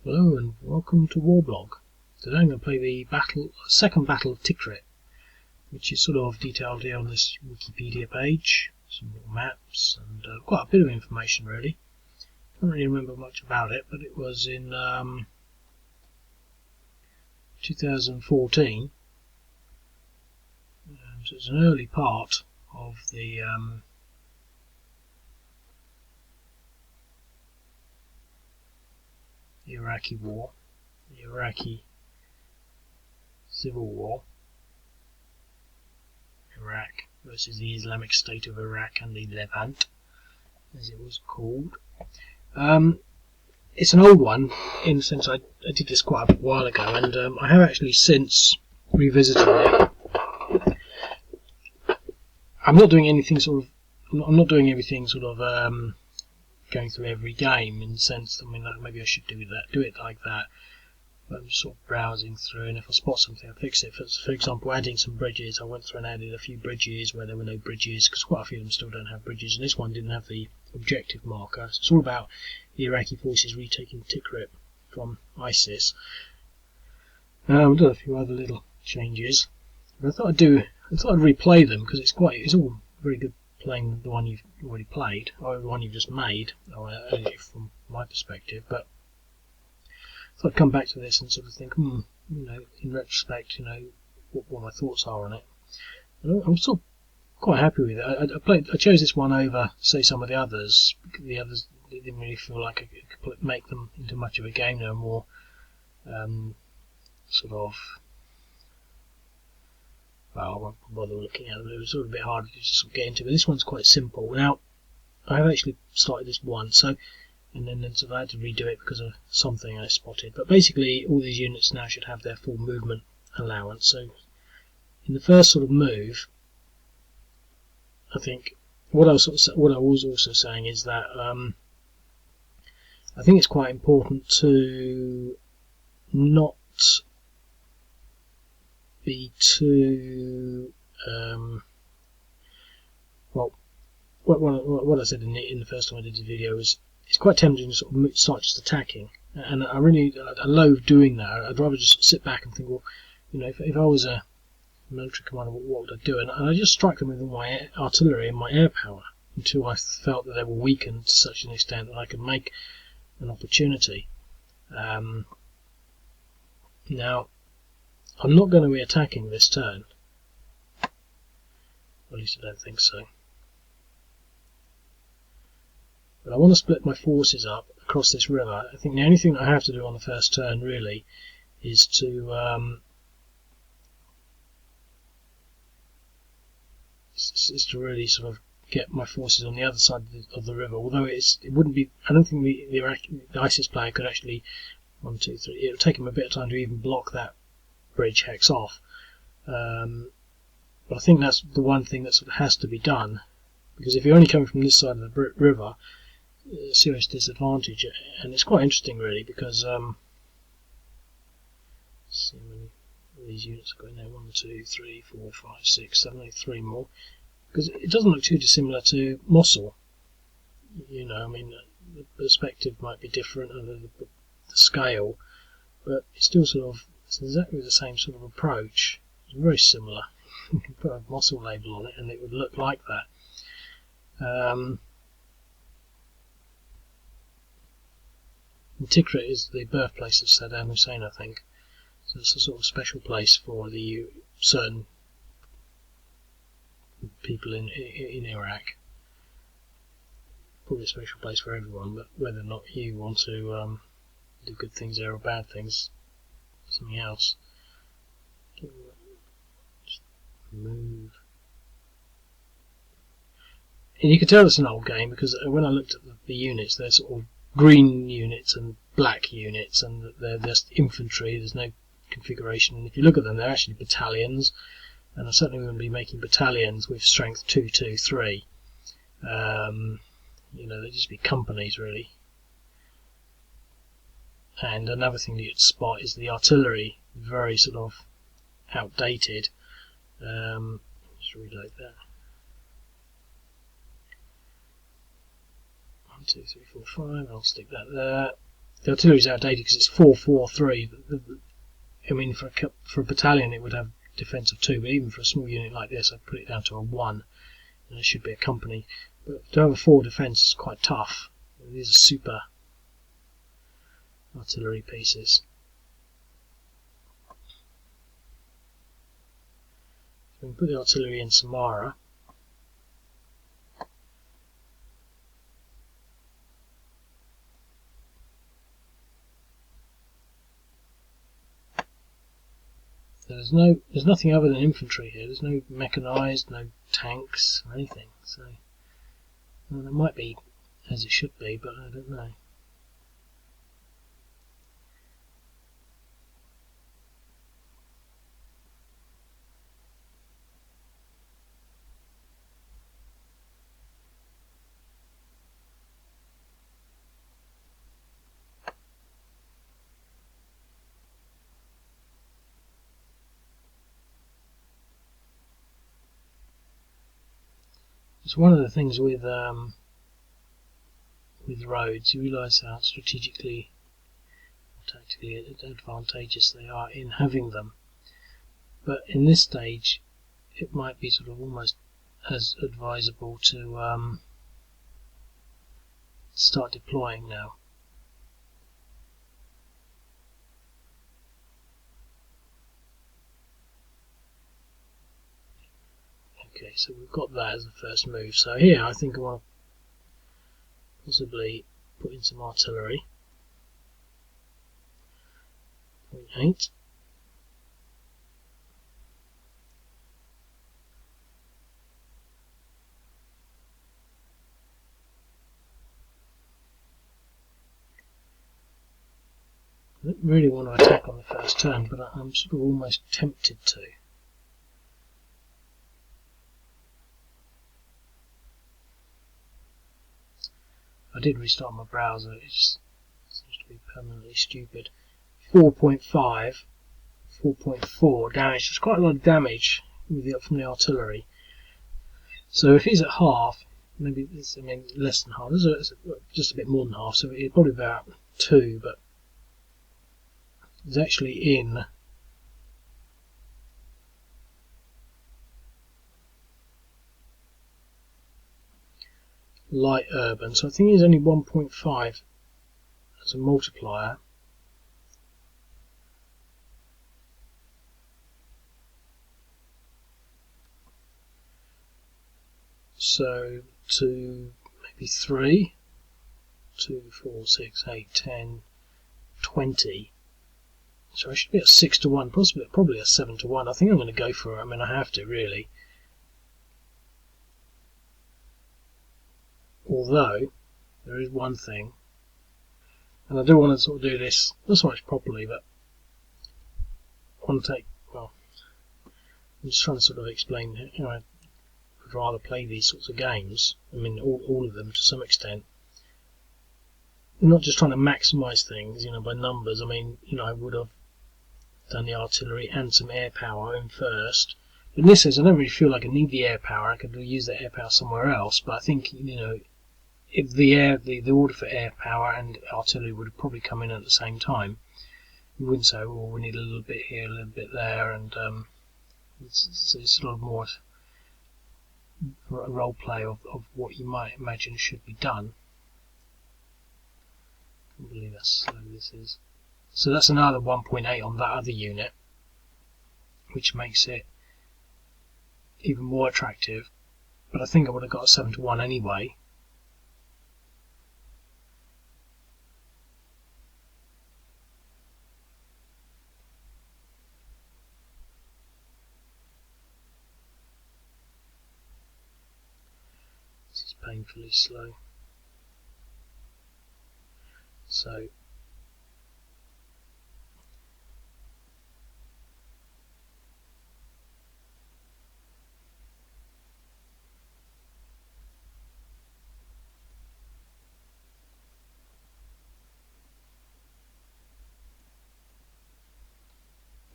Hello and welcome to Warblog. Today I'm going to play the second battle of Tikrit, which is sort of detailed here on this Wikipedia page. Some little maps and quite a bit of information really. Can't really remember much about it, but it was in 2014. So it's an early part of the Iraqi war, the Iraqi civil war, Iraq versus the Islamic State of Iraq and the Levant, as it was called. It's an old one in the sense I did this quite a while ago, and I have actually since revisited it. I'm not doing anything sort of. I'm not doing everything sort of going through every game in the sense. I mean, maybe I should do it like that. But I'm just sort of browsing through, and if I spot something, I fix it. For example, adding some bridges. I went through and added a few bridges where there were no bridges, because quite a few of them still don't have bridges, and this one didn't have the objective marker. So it's all about the Iraqi forces retaking Tikrit from ISIS. I've done a few other little changes. But I thought I'd replay them because it's all very good playing the one you've already played or the one you've just made, from my perspective. But so I'd come back to this and sort of think, in retrospect, what my thoughts are on it. And I'm sort of quite happy with it. I chose this one over, say, some of the others. The others didn't really feel like I could make them into much of a game. They were more sort of. Well, I won't bother looking at them. It was sort of a bit harder to just sort of get into. But this one's quite simple. Now, I have actually started this once, and then sort of I had to redo it because of something I spotted. But basically, all these units now should have their full movement allowance. So, in the first sort of move, I think what I was also saying is that I think it's quite important to not be too what I said in the first time I did the video was it's quite tempting to sort of start just attacking, and I loathe doing that. I'd rather just sit back and think, well, if I was a military commander, what would I do? And I just strike them with all my artillery and my air power until I felt that they were weakened to such an extent that I could make an opportunity. Now, I'm not going to be attacking this turn. At least I don't think so. But I want to split my forces up across this river. I think the only thing I have to do on the first turn really is to really sort of get my forces on the other side of the river. Although it wouldn't be. I don't think the ISIS player could actually 1, 2, 3. It would take him a bit of time to even block that bridge hex off. But I think that's the one thing that sort of has to be done, because if you're only coming from this side of the river, a serious disadvantage. And it's quite interesting really, because let's see how many of these units are going there. 1, 2, 3, 4, 5, 6, 7, 8, 3 more. Because it doesn't look too dissimilar to Mosul. I mean, the perspective might be different, and the scale, but it's still it's exactly the same sort of approach. It's very similar. You can put a Mosul label on it, and it would look like that. Tikrit is the birthplace of Saddam Hussein, I think. So it's a sort of special place for the certain people in Iraq. Probably a special place for everyone, but whether or not you want to do good things there or bad things, something else. Just move. And you can tell it's an old game because when I looked at the units, they're sort of green units and black units, and they're just infantry. There's no configuration. And if you look at them, they're actually battalions, and I certainly wouldn't be making battalions with strength 2, 2, 3. They'd just be companies really. And another thing that you'd spot is the artillery, very sort of outdated. Just reload that. 1, 2, 3, 4, 5. I'll stick that there. the artillery's outdated because it's 4-4-3. I mean, for a battalion it would have defence of 2, but even for a small unit like this, I'd put it down to a 1, and it should be a company. But to have a 4 defence is quite tough. These are super artillery pieces. So we can put the artillery in Samara. There's nothing other than infantry here. There's no mechanised, no tanks or anything. So well, it might be as it should be, but I don't know. It's one of the things with roads. You realise how strategically, tactically advantageous they are in having them. But in this stage, it might be sort of almost as advisable to start deploying now. Okay, so we've got that as the first move. So here I think I want to possibly put in some artillery. 0.8. I don't really want to attack on the first turn, but I'm sort of almost tempted to. I did restart my browser, it just seems to be permanently stupid. 4.5, 4.4 damage. There's quite a lot of damage from the artillery. So if he's at half, maybe it's, I mean, less than half. It's just a bit more than half, so it's probably about 2, but it's actually in light urban, so I think he's only 1.5 as a multiplier. So to maybe 3, 2, 4, 6, 8, 10, 20. So I should be at 6 to 1, probably a 7 to 1. I think I'm going to go for it. I mean, I have to really. Although there is one thing, and I do want to sort of do this not so much properly, but I want to take. Well, I'm just trying to sort of explain. You know, I would rather play these sorts of games. I mean, all of them to some extent. I'm not just trying to maximise things, you know, by numbers. I mean, you know, I would have done the artillery and some air power in first. But in this case, I don't really feel like I need the air power. I could use the air power somewhere else. But I think, you know, if the order for air power and artillery would have probably come in at the same time, you wouldn't say, well, we need a little bit here, a little bit there, and it's sort of more a role play of what you might imagine should be done. I can't believe how slow this is. So that's another 1.8 on that other unit, which makes it even more attractive. But I think I would have got a 7 to 1 anyway. This is painfully slow. So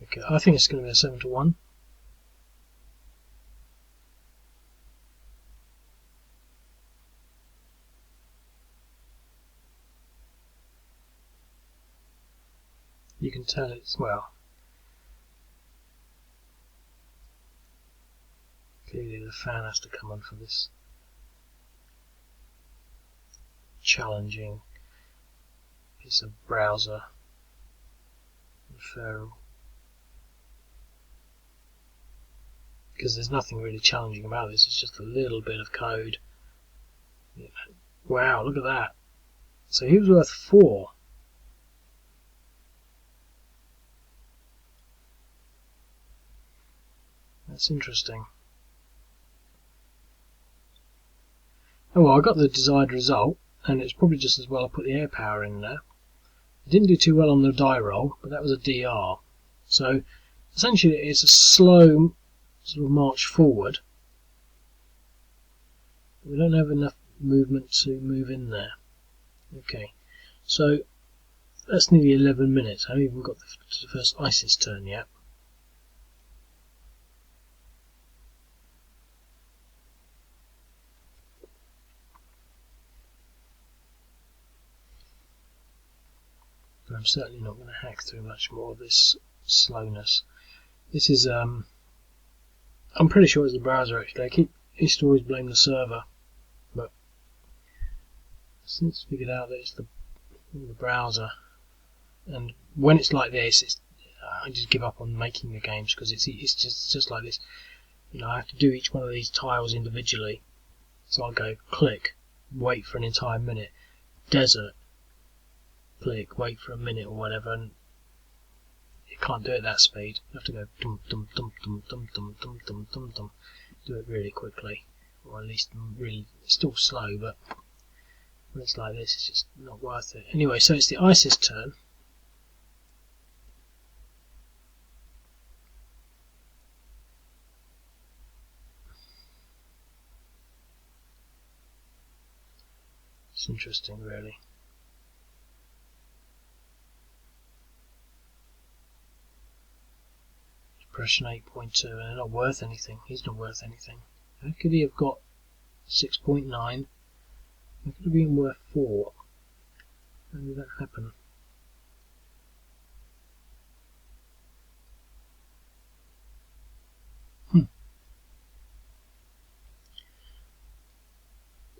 okay, I think it's going to be a 7 to 1. You can tell it's, well, clearly the fan has to come on for this challenging piece of browser referral, because there's nothing really challenging about this. It's just a little bit of code. Wow, look at that. So he was worth 4. That's interesting. Oh well, I got the desired result, and it's probably just as well I put the air power in there. I didn't do too well on the die roll, but that was a DR. So essentially it's a slow sort of march forward. We don't have enough movement to move in there. Okay, so that's nearly 11 minutes. I haven't even got the first ISIS turn yet. But I'm certainly not going to hack through much more of this slowness. This is, I'm pretty sure it's the browser actually. I used to always blame the server, but I've since figured out that it's the browser. And when it's like this, I just give up on making the games, because it's just like this. You know, I have to do each one of these tiles individually. So I'll go click, wait for an entire minute, desert, click, wait for a minute or whatever, and you can't do it at that speed. You have to go dum dum dum dum dum dum dum dum dum dum. Do it really quickly, or at least really. It's still slow, but when it's like this, it's just not worth it. Anyway, so it's the ISIS turn. It's interesting, really. Depression 8.2, and they're not worth anything. He's not worth anything. How could he have got 6.9? How could have been worth 4? How did that happen?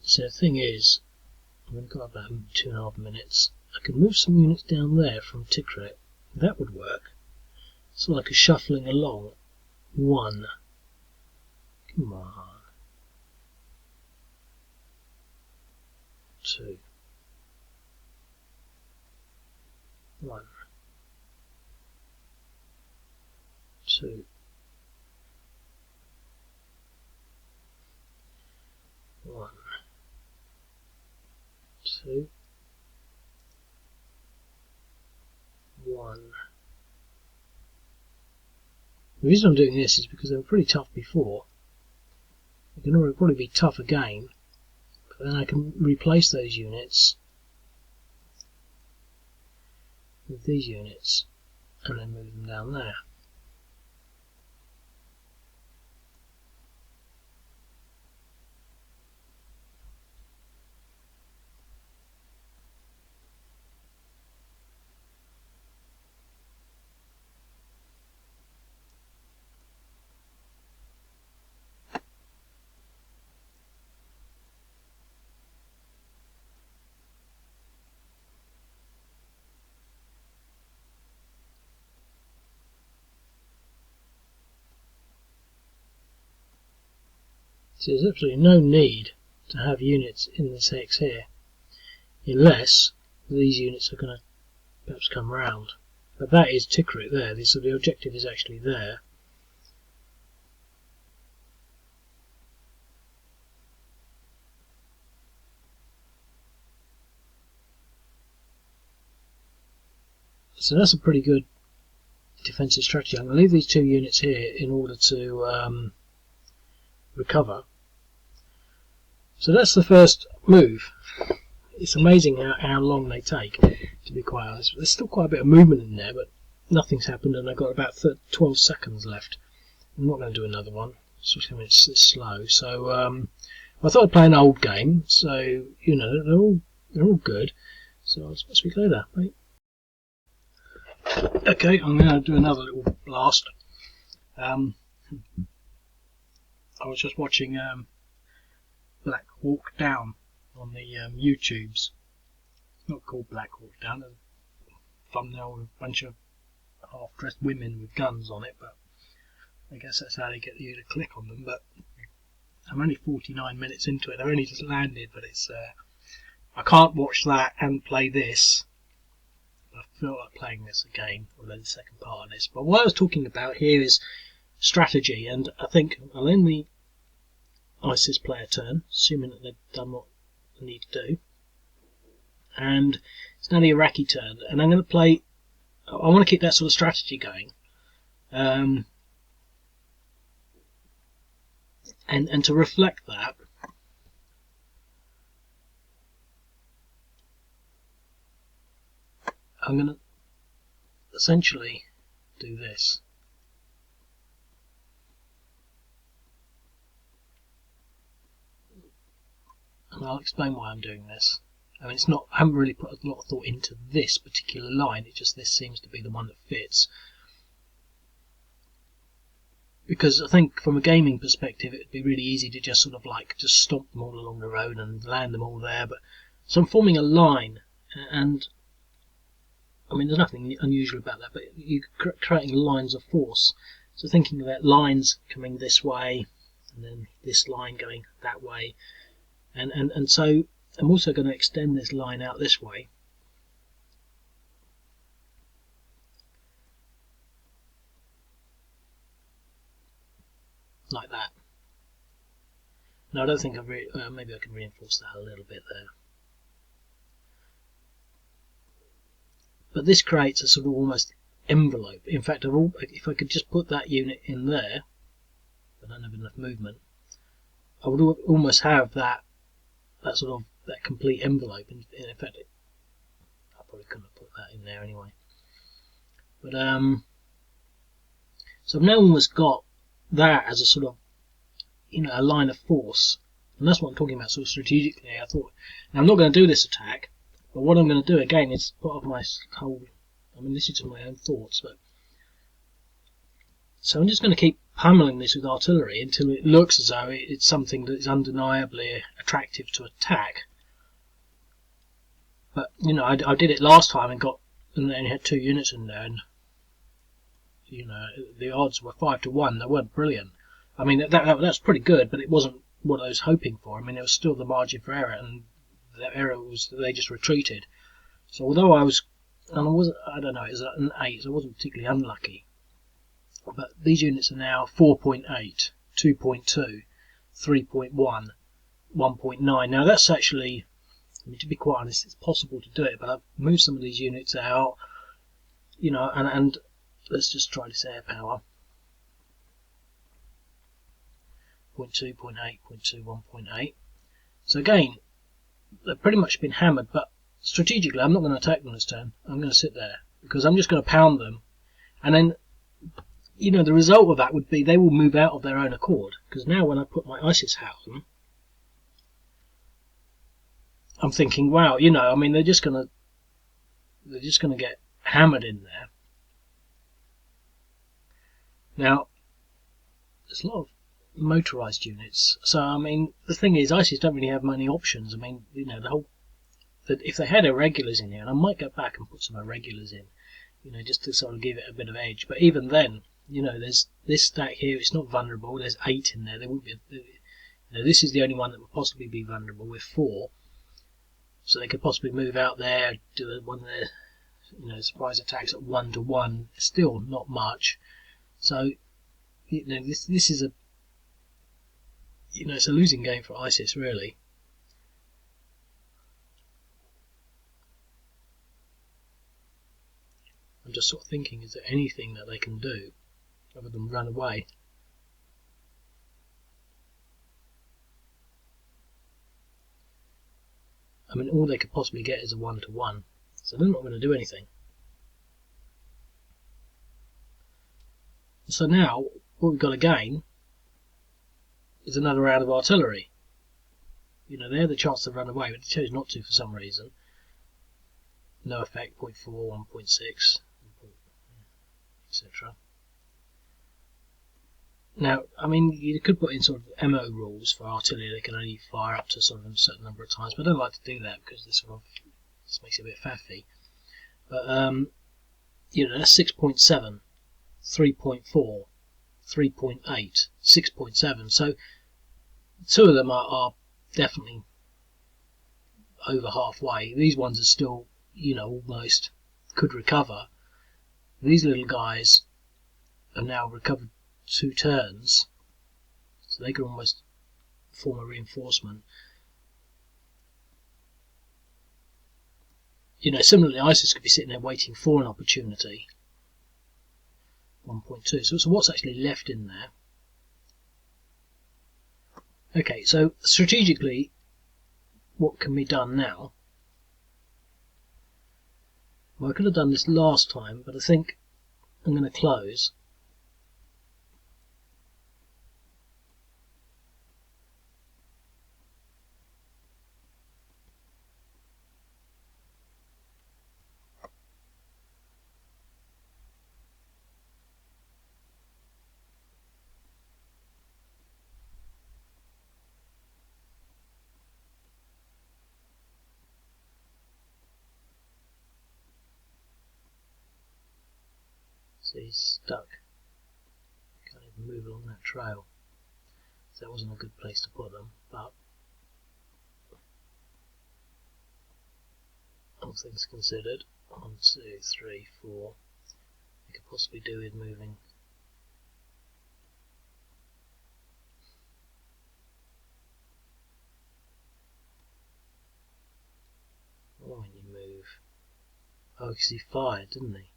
So the thing is, I've only got about 2.5 minutes. I could move some units down there from Tikrit. That would work. So like a shuffling along. 1. Come on. 2. 1. 2. 1. 2. 1. The reason I'm doing this is because they were pretty tough before. They can probably be tough again, but then I can replace those units with these units and then move them down there. So there's absolutely no need to have units in this hex here, unless these units are going to perhaps come round. But that is Tikrit there, so the objective is actually there. So that's a pretty good defensive strategy. I'm going to leave these 2 units here in order to recover. So that's the first move. It's amazing how long they take, to be quite honest. There's still quite a bit of movement in there, but nothing's happened, and I've got about 12 seconds left. I'm not going to do another one, especially when it's slow. So I thought I'd play an old game. So you know they're all good. So I'll speak later. Bye. Okay, I'm going to do another little blast. I was just watching Black Hawk Down on the YouTubes. It's not called Black Hawk Down. There's a thumbnail with a bunch of half-dressed women with guns on it, but I guess that's how they get you to click on them. But I'm only 49 minutes into it. They've only just landed, but it's I can't watch that and play this. I feel like playing this again, although the second part of this. But what I was talking about here is strategy, and I think I'll end the ISIS player turn, assuming that they've done what they need to do. And it's now the Iraqi turn, and I'm going to play. I want to keep that sort of strategy going, and to reflect that, I'm going to essentially do this. And I'll explain why I'm doing this. I mean, it's not. I haven't really put a lot of thought into this particular line. It just this seems to be the one that fits. Because I think from a gaming perspective, it'd be really easy to just sort of like just stomp them all along the road and land them all there. But so I'm forming a line, and I mean, there's nothing unusual about that. But you're creating lines of force. So thinking about lines coming this way, and then this line going that way, and so I'm also going to extend this line out this way. Like that. Now I don't think maybe I can reinforce that a little bit there. But this creates a sort of almost envelope. In fact, if I could just put that unit in there, I don't have enough movement, I would almost have that sort of that complete envelope. In fact, I probably couldn't have put that in there anyway. But so I've now almost got that as a sort of a line of force, and that's what I'm talking about. Sort of strategically, I thought, now I'm not going to do this attack, but what I'm going to do again is part of my whole. I mean, this is my own thoughts, but so I'm just going to keep pummeling this with artillery until it looks as though it's something that is undeniably attractive to attack. But I did it last time and only had 2 units in there, and the odds were 5 to 1. They weren't brilliant. I mean, that's pretty good, but it wasn't what I was hoping for. I mean, there was still the margin for error, and the error was that they just retreated. So although I don't know, it was an 8, so I wasn't particularly unlucky. But these units are now 4.8, 2.2, 3.1, 1.9. Now that's actually, I mean, to be quite honest, it's possible to do it, but I've moved some of these units out, and let's just try this air power. 0.2, 0.8, 0.2, 1.8. So again, they've pretty much been hammered, but strategically I'm not going to attack them this turn. I'm going to sit there, because I'm just going to pound them. And then, the result of that would be they will move out of their own accord. Because now when I put my ISIS hat on, I'm thinking, wow, I mean, they're just going to get hammered in there. Now, there's a lot of motorized units. So, I mean, the thing is, ISIS don't really have many options. I mean, if they had irregulars in here, and I might go back and put some irregulars in, just to sort of give it a bit of edge. But even then, there's this stack here. It's not vulnerable. There's 8 in there. There wouldn't be. This is the only one that would possibly be vulnerable with 4. So they could possibly move out there, do one of their, surprise attacks at 1 to 1. Still not much. So, this is a. It's a losing game for ISIS, really. I'm just sort of thinking, is there anything that they can do other than run away? I mean, all they could possibly get is a 1 to 1, so they're not going to do anything. So now, what we've got to gain is another round of artillery. They had the chance to run away, but they chose not to for some reason. No effect, 0.4, 1.6. etc. Now, I mean, you could put in sort of MO rules for artillery. They can only fire up to sort of a certain number of times, but I don't like to do that because this makes it a bit faffy. But that's 6.7, 3.4, 3.8, 6.7. So two of them are definitely over halfway. These ones are still, almost could recover. These little guys have now recovered 2 turns, so they could almost form a reinforcement. Similarly, ISIS could be sitting there waiting for an opportunity. 1.2. So what's actually left in there? Okay, so strategically, what can be done now? Well, I could have done this last time, but I think I'm going to close. So he's stuck. Can't even move along that trail. So that wasn't a good place to put them, but all things considered, 1, 2, 3, 4. We could possibly do with moving. Oh, when you move. Oh, because he fired, didn't he?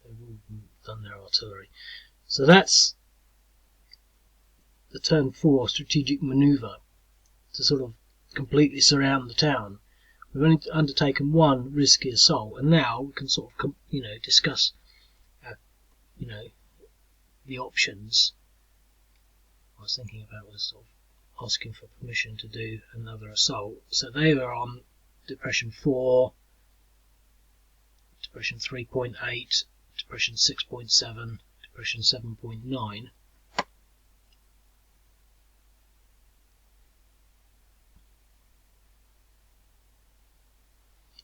They've all done their artillery. So that's the turn 4 strategic manoeuvre to sort of completely surround the town. We've only undertaken one risky assault, and now we can sort of, discuss, the options. I was thinking about was sort of asking for permission to do another assault. So they were on Depression 4, Depression 3.8, Depression 6.7, Depression 7.9.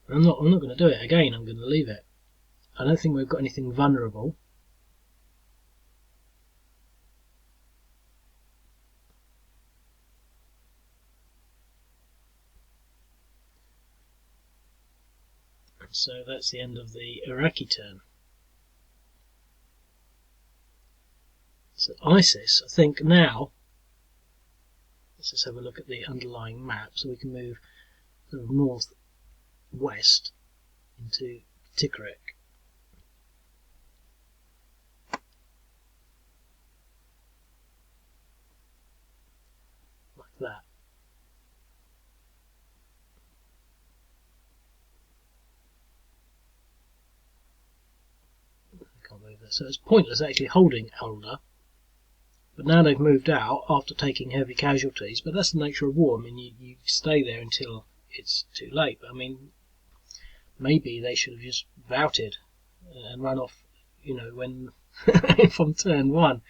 I'm not going to do it again. I'm going to leave it. I don't think we've got anything vulnerable. And so that's the end of the Iraqi turn. So ISIS, I think now, let's just have a look at the underlying map so we can move sort of north-west into Tikrit. Like that. I can't move that. So it's pointless actually holding Elder. But now they've moved out after taking heavy casualties. But that's the nature of war. I mean, you stay there until it's too late. But I mean, maybe they should have just routed and run off, when from turn 1.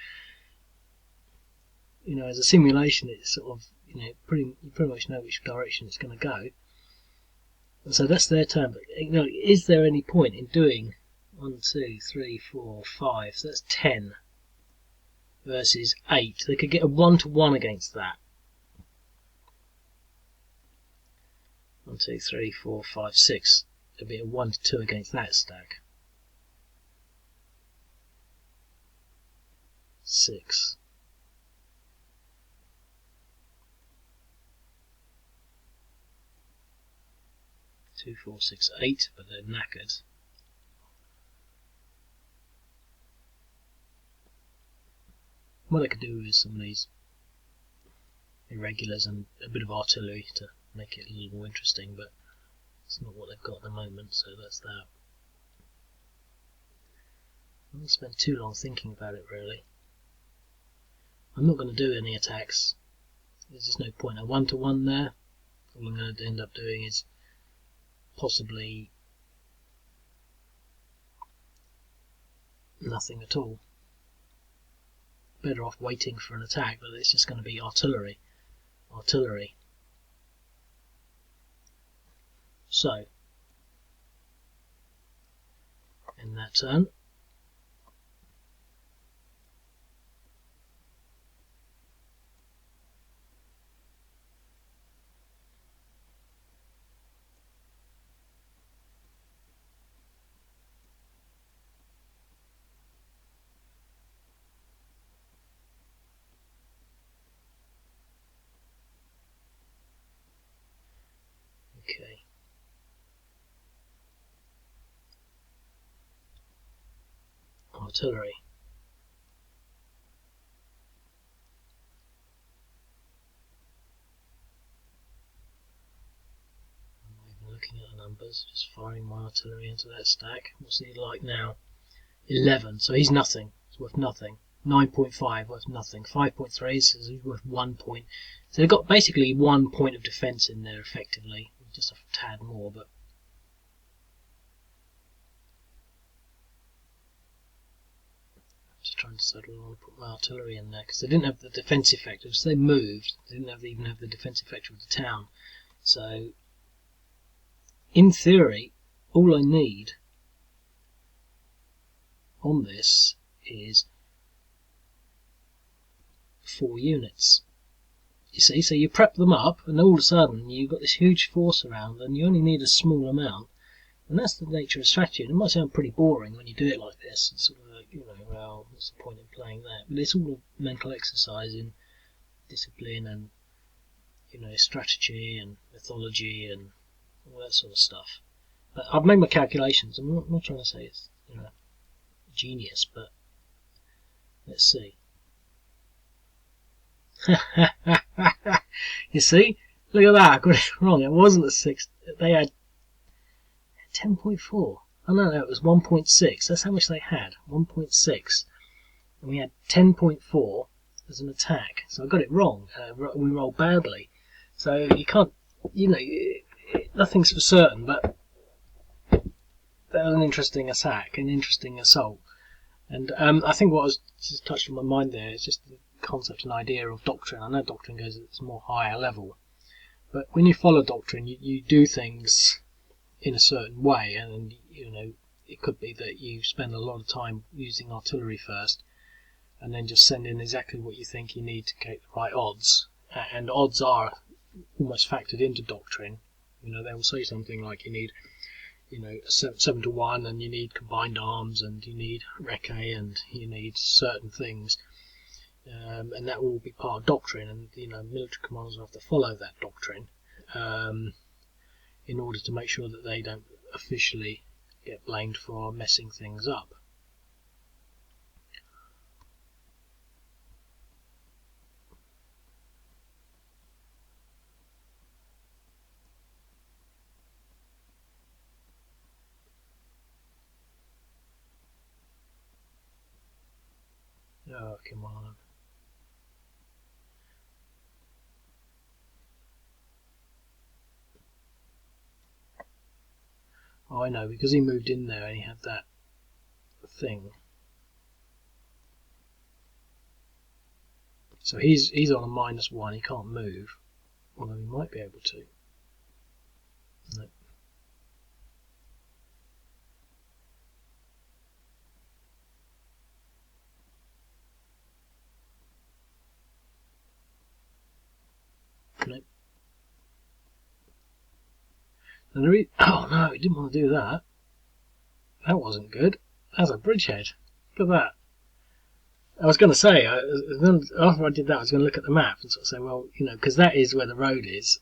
As a simulation, it's sort of, you pretty much know which direction it's going to go. And so that's their turn. But is there any point in doing 1, 2, 3, 4, 5? So that's 10 versus 8. They could get a 1-to-1 against that. 1, 2, 3, 4, 5, 6. It'd be a 1-to-2 against that stack. 6. 2, 4, 6, 8, but they're knackered. What I could do is some of these irregulars and a bit of artillery to make it a little more interesting, but it's not what they've got at the moment, so that's that. I won't spend too long thinking about it, really. I'm not going to do any attacks. There's just no point. A 1-to-1 there. All I'm going to end up doing is possibly... nothing at all. Better off waiting for an attack, but it's just going to be artillery. Artillery. So, in that turn, okay. Artillery. I'm not even looking at the numbers, just firing my artillery into that stack. What's he like now? 11, so he's nothing. It's worth nothing. 9.5 worth nothing. 5.3 is he's worth 1 point. So they've got basically 1 point of defence in there effectively. Just a tad more, but just trying to decide whether I want to put my artillery in there because they didn't have the defence effect. As they moved, they didn't even have the defence effect of the town. So, in theory, all I need on this is 4 units. You see, so you prep them up, and all of a sudden you've got this huge force around, and you only need a small amount. And that's the nature of strategy. And it might sound pretty boring when you do it like this. It's sort of like, well, what's the point in playing that? But it's all a mental exercise in discipline and, strategy and mythology and all that sort of stuff. But I've made my calculations. I'm not trying to say it's, genius, but let's see. You see? Look at that, I got it wrong. It wasn't a 6. They had 10.4. Oh no, it was 1.6. That's how much they had. 1.6. And we had 10.4 as an attack. So I got it wrong. We rolled badly. So you can't, nothing's for certain, but that was an interesting attack, an interesting assault. And I think what was just touched on my mind there is just the concept and idea of doctrine. I know doctrine goes at a more higher level, but when you follow doctrine, you do things in a certain way, and it could be that you spend a lot of time using artillery first, and then just send in exactly what you think you need to get the right odds. And odds are almost factored into doctrine. They will say something like you need 7 to 1, and you need combined arms, and you need recce, and you need certain things, and that will be part of doctrine. And military commanders will have to follow that doctrine in order to make sure that they don't officially get blamed for messing things up. Oh, come on. Oh, I know, because he moved in there and he had that thing. So he's on a -1, he can't move, although he might be able to. No. Nope. And oh no, he didn't want to do that. That wasn't good. That's a bridgehead. Look at that. I was going to say, after I did that, I was going to look at the map and sort of say, well, because that is where the road is.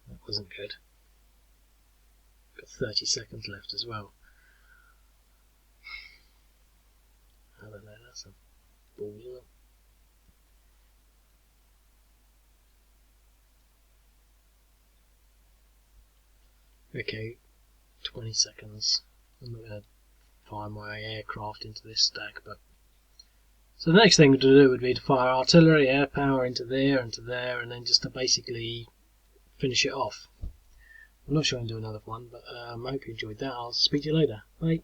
That wasn't good. Got 30 seconds left as well. I don't know, that's a ball, isn't it? Okay, 20 seconds. I'm not going to fire my aircraft into this stack, but so the next thing to do would be to fire artillery, air power into there, and then just to basically finish it off. I'm not sure I'm going to do another one, but I hope you enjoyed that. I'll speak to you later. Bye.